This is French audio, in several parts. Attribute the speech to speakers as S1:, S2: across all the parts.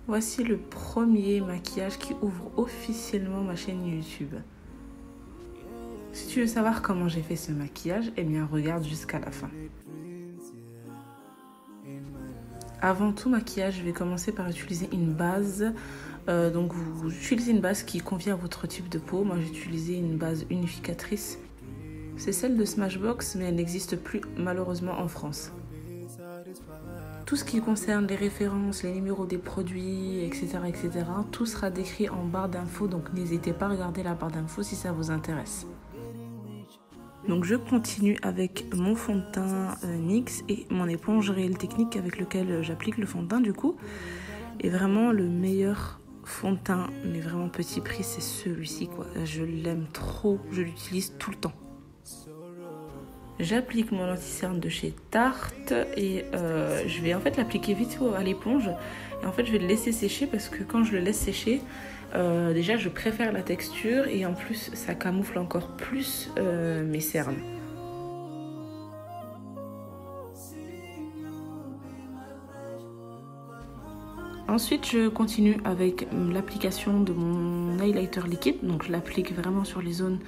S1: Voici le premier maquillage qui ouvre officiellement ma chaîne YouTube. Si tu veux savoir comment j'ai fait ce maquillage, eh bien regarde jusqu'à la fin. Avant tout maquillage, je vais commencer par utiliser une base. Donc vous utilisez une base qui convient à votre type de peau. Moi j'ai utilisé une base unificatrice. C'est celle de Smashbox, mais elle n'existe plus malheureusement en France. Tout ce qui concerne les références, les numéros des produits, etc., tout sera décrit en barre d'infos, donc n'hésitez pas à regarder la barre d'infos si ça vous intéresse. Donc je continue avec mon fond de teint NYX et mon éponge Real Technique avec lequel j'applique le fond de teint du coup. Et vraiment le meilleur fond de teint, mais vraiment petit prix, c'est celui-ci quoi. Je l'aime trop, je l'utilise tout le temps. J'applique mon anti-cerne de chez Tarte et je vais en fait l'appliquer vite à l'éponge. Et en fait je vais le laisser sécher parce que quand je le laisse sécher, déjà je préfère la texture et en plus ça camoufle encore plus mes cernes. Ensuite je continue avec l'application de mon highlighter liquide. Donc je l'applique vraiment sur les zones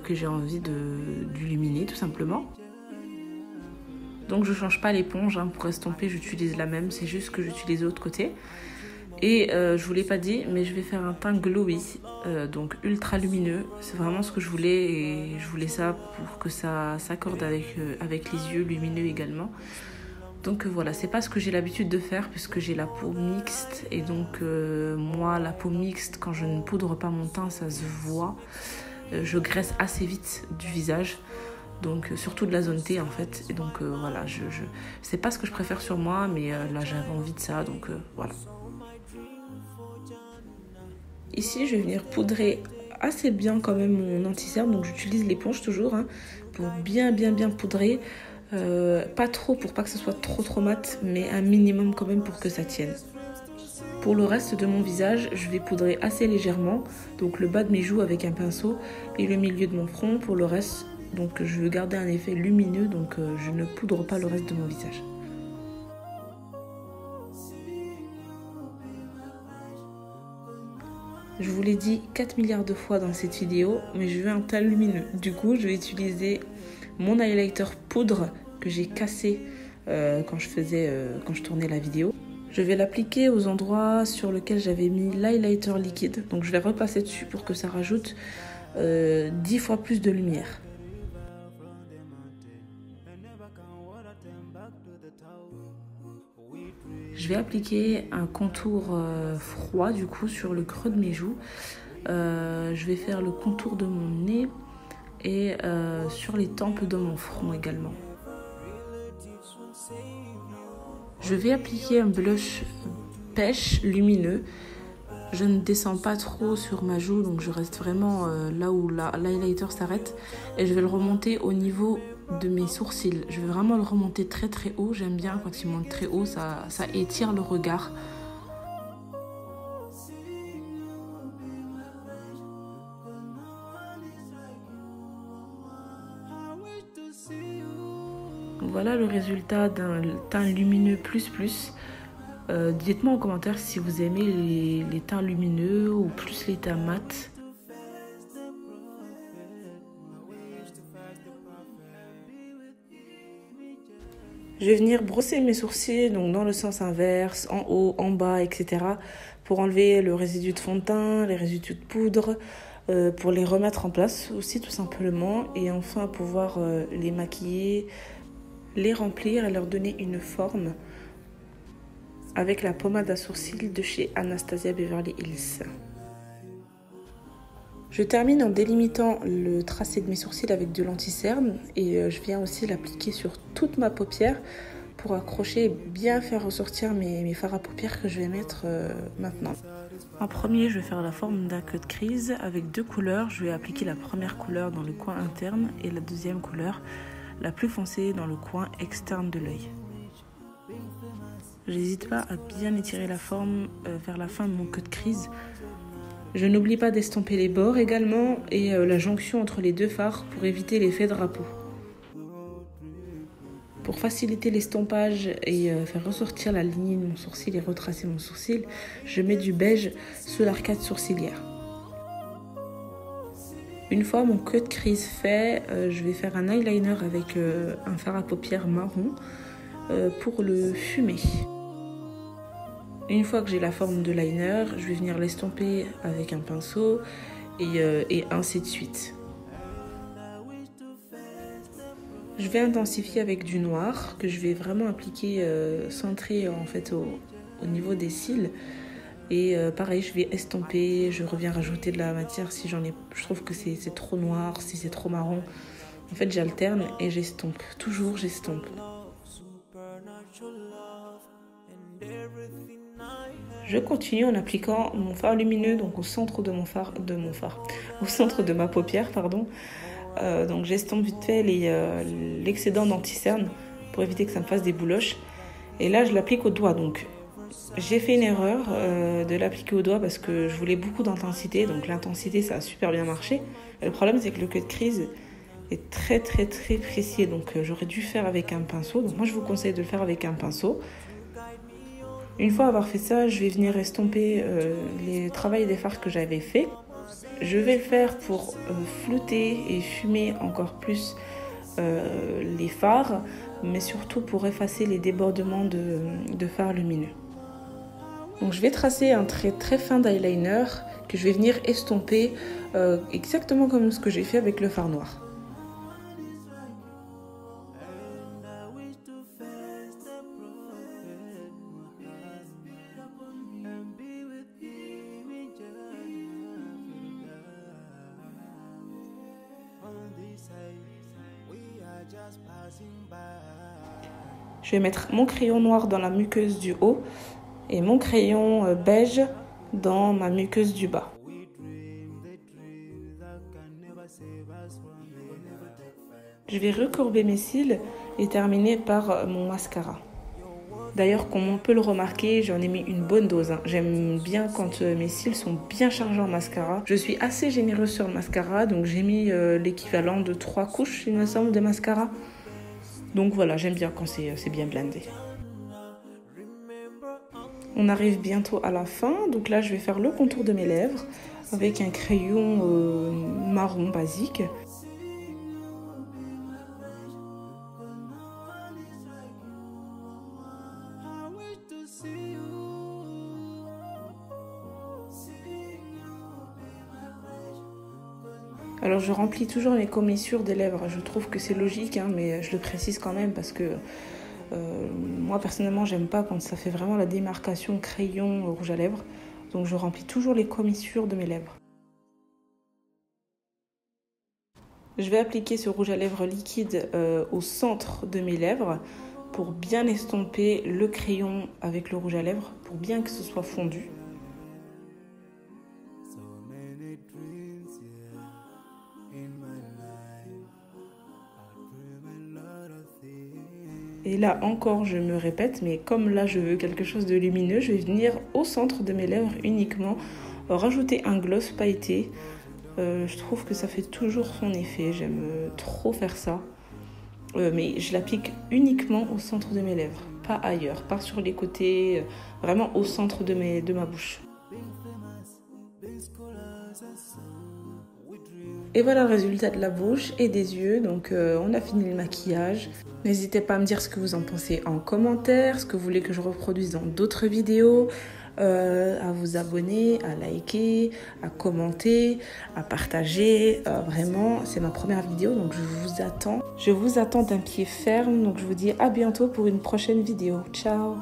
S1: que j'ai envie d'illuminer tout simplement. Donc je change pas l'éponge, hein, pour estomper j'utilise la même, c'est juste que j'utilise l'autre côté. Et je vous l'ai pas dit, mais je vais faire un teint glowy, donc ultra lumineux. C'est vraiment ce que je voulais et je voulais ça pour que ça s'accorde avec les yeux lumineux également. Donc voilà, c'est pas ce que j'ai l'habitude de faire puisque j'ai la peau mixte et donc moi la peau mixte quand je ne poudre pas mon teint ça se voit. Je graisse assez vite du visage, donc surtout de la zone T en fait. Et donc voilà, c'est pas ce que je préfère sur moi, mais là j'avais envie de ça, donc voilà. Ici, je vais venir poudrer assez bien quand même mon anti-cerne, donc j'utilise l'éponge toujours hein, pour bien poudrer. Pas trop pour pas que ce soit trop mat, mais un minimum quand même pour que ça tienne. Pour le reste de mon visage, je vais poudrer assez légèrement, donc le bas de mes joues avec un pinceau et le milieu de mon front. Pour le reste, donc je veux garder un effet lumineux, donc je ne poudre pas le reste de mon visage. Je vous l'ai dit 4 milliards de fois dans cette vidéo, mais je veux un teint lumineux. Du coup, je vais utiliser mon highlighter poudre que j'ai cassé quand je tournais la vidéo. Je vais l'appliquer aux endroits sur lesquels j'avais mis l'highlighter liquide. Donc je vais repasser dessus pour que ça rajoute 10 fois plus de lumière. Je vais appliquer un contour froid du coup sur le creux de mes joues. Je vais faire le contour de mon nez et sur les tempes de mon front également. Je vais appliquer un blush pêche lumineux. Je ne descends pas trop sur ma joue, donc je reste vraiment là où l'highlighter s'arrête. Et je vais le remonter au niveau de mes sourcils. Je vais vraiment le remonter très haut. J'aime bien quand il monte très haut, ça étire le regard. Voilà le résultat d'un teint lumineux plus. Dites-moi en commentaire si vous aimez les teints lumineux ou plus les teints mat. Je vais venir brosser mes sourcils donc dans le sens inverse, en haut, en bas, etc. pour enlever le résidu de fond de teint, les résidus de poudre, pour les remettre en place aussi tout simplement et enfin pouvoir les maquiller, les remplir et leur donner une forme avec la pommade à sourcils de chez Anastasia Beverly Hills. Je termine en délimitant le tracé de mes sourcils avec de l'anti-cerne et je viens aussi l'appliquer sur toute ma paupière pour accrocher et bien faire ressortir mes fards à paupières que je vais mettre maintenant. En premier, je vais faire la forme d'un cut crease avec deux couleurs. Je vais appliquer la première couleur dans le coin interne et la deuxième couleur, la plus foncée, dans le coin externe de l'œil. J'hésite pas à bien étirer la forme vers la fin de mon cut crease. Je n'oublie pas d'estomper les bords également et la jonction entre les deux fards pour éviter l'effet drapeau. Pour faciliter l'estompage et faire ressortir la ligne de mon sourcil et retracer mon sourcil, je mets du beige sous l'arcade sourcilière. Une fois mon cut crease fait, je vais faire un eyeliner avec un fard à paupières marron pour le fumer. Une fois que j'ai la forme de liner, je vais venir l'estomper avec un pinceau et ainsi de suite. Je vais intensifier avec du noir que je vais vraiment appliquer centré en fait au niveau des cils. Et pareil, je vais estomper, je reviens rajouter de la matière si j'en ai. Je trouve que c'est trop noir, si c'est trop marron. En fait, j'alterne et j'estompe. Toujours, j'estompe. Je continue en appliquant mon fard lumineux donc au centre de au centre de ma paupière, pardon. Donc j'estompe vite fait l'excédent d'anti-cerne pour éviter que ça me fasse des bouloches. Et là, je l'applique au doigt. Donc j'ai fait une erreur de l'appliquer au doigt parce que je voulais beaucoup d'intensité. Donc l'intensité, ça a super bien marché. Et le problème, c'est que le cut crease est très très très précis. Donc j'aurais dû faire avec un pinceau. Donc moi, je vous conseille de le faire avec un pinceau. Une fois avoir fait ça, je vais venir estomper les travails des fards que j'avais fait. Je vais le faire pour flouter et fumer encore plus les fards, mais surtout pour effacer les débordements de fards lumineux. Donc je vais tracer un trait très fin d'eyeliner que je vais venir estomper exactement comme ce que j'ai fait avec le fard noir. Je vais mettre mon crayon noir dans la muqueuse du haut et mon crayon beige dans ma muqueuse du bas. Je vais recourber mes cils et terminer par mon mascara. D'ailleurs, comme on peut le remarquer, j'en ai mis une bonne dose. J'aime bien quand mes cils sont bien chargés en mascara. Je suis assez généreuse sur le mascara, donc j'ai mis l'équivalent de 3 couches, il me semble, de mascara. Donc voilà, j'aime bien quand c'est bien blindé. On arrive bientôt à la fin, donc là je vais faire le contour de mes lèvres avec un crayon marron basique. Alors je remplis toujours les commissures des lèvres, je trouve que c'est logique, mais je le précise quand même parce que moi personnellement j'aime pas quand ça fait vraiment la démarcation crayon rouge à lèvres, donc je remplis toujours les commissures de mes lèvres. Je vais appliquer ce rouge à lèvres liquide au centre de mes lèvres pour bien estomper le crayon avec le rouge à lèvres, pour bien que ce soit fondu. Et là encore, je me répète, mais comme là je veux quelque chose de lumineux, je vais venir au centre de mes lèvres uniquement rajouter un gloss pailleté. Je trouve que ça fait toujours son effet, j'aime trop faire ça. Mais je l'applique uniquement au centre de mes lèvres, pas ailleurs, pas sur les côtés, vraiment au centre de ma bouche. Et voilà le résultat de la bouche et des yeux, donc on a fini le maquillage. N'hésitez pas à me dire ce que vous en pensez en commentaire, ce que vous voulez que je reproduise dans d'autres vidéos, à vous abonner, à liker, à commenter, à partager. Vraiment, c'est ma première vidéo, donc je vous attends. Je vous attends d'un pied ferme, donc je vous dis à bientôt pour une prochaine vidéo. Ciao!